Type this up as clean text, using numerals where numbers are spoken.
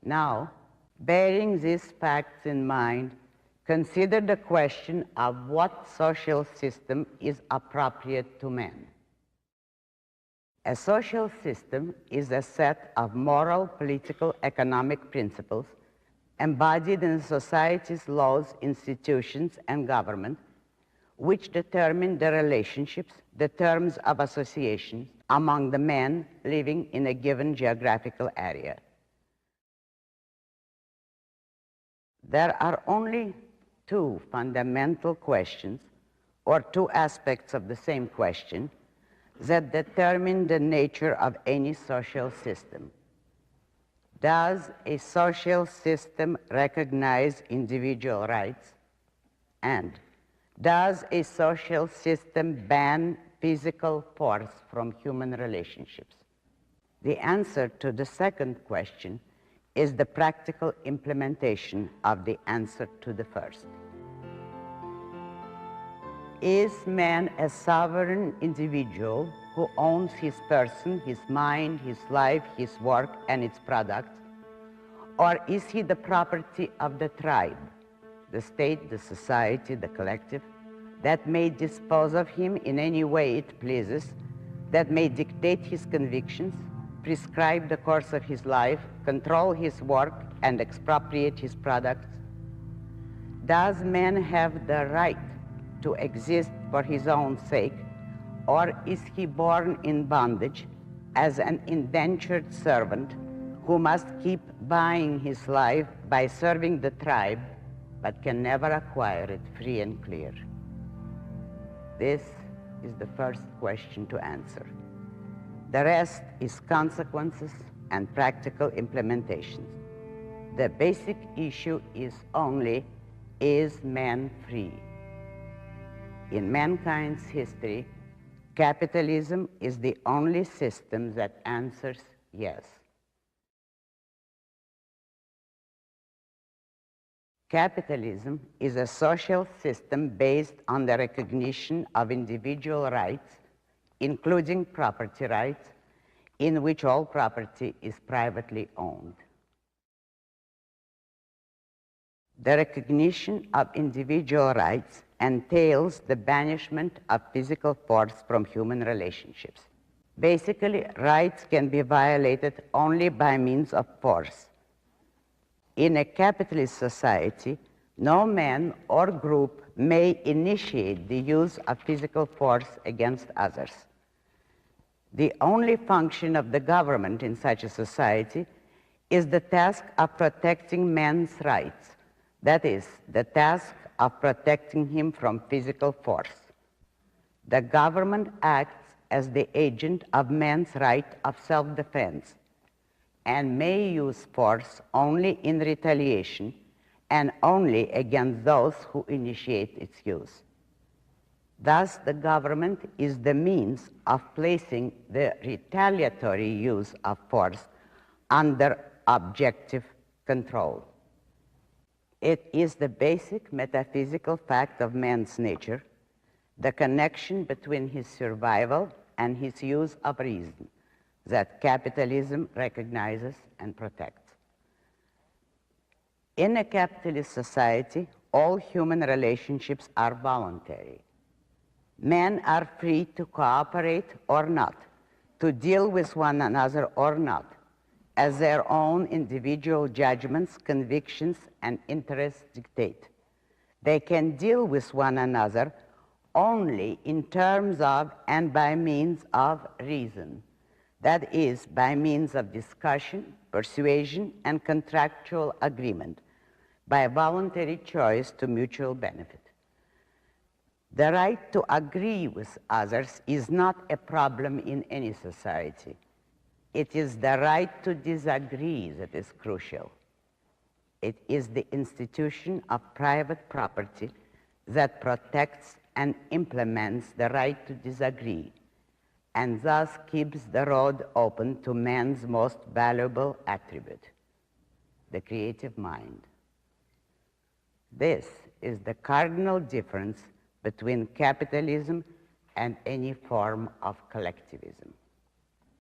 Now, bearing these facts in mind, consider the question of what social system is appropriate to man. A social system is a set of moral, political, economic principles embodied in society's laws, institutions, and government, which determine the relationships, the terms of association among the men living in a given geographical area. There are only two fundamental questions, or two aspects of the same question, that determine the nature of any social system. Does a social system recognize individual rights? And does a social system ban physical force from human relationships? The answer to the second question is the practical implementation of the answer to the first. Is man a sovereign individual who owns his person, his mind, his life, his work, and its products? Or is he the property of the tribe, the state, the society, the collective, that may dispose of him in any way it pleases, that may dictate his convictions, prescribe the course of his life, control his work, and expropriate his products? Does man have the right to exist for his own sake, or is he born in bondage as an indentured servant who must keep buying his life by serving the tribe, but can never acquire it free and clear? This is the first question to answer. The rest is consequences and practical implementations. The basic issue is only, is man free? In mankind's history, capitalism is the only system that answers yes. Capitalism is a social system based on the recognition of individual rights, including property rights, in which all property is privately owned. The recognition of individual rights entails the banishment of physical force from human relationships. Basically, rights can be violated only by means of force. In a capitalist society, no man or group may initiate the use of physical force against others. The only function of the government in such a society is the task of protecting man's rights, that is, the task of protecting him from physical force. The government acts as the agent of man's right of self-defense and may use force only in retaliation and only against those who initiate its use. Thus, the government is the means of placing the retaliatory use of force under objective control. It is the basic metaphysical fact of man's nature, the connection between his survival and his use of reason, that capitalism recognizes and protects. In a capitalist society, all human relationships are voluntary. Men are free to cooperate or not, to deal with one another or not, as their own individual judgments, convictions, and interests dictate. They can deal with one another only in terms of and by means of reason, that is, by means of discussion, persuasion, and contractual agreement, by voluntary choice to mutual benefit. The right to agree with others is not a problem in any society. It is the right to disagree that is crucial. It is the institution of private property that protects and implements the right to disagree, and thus keeps the road open to man's most valuable attribute, the creative mind. This is the cardinal difference between capitalism and any form of collectivism.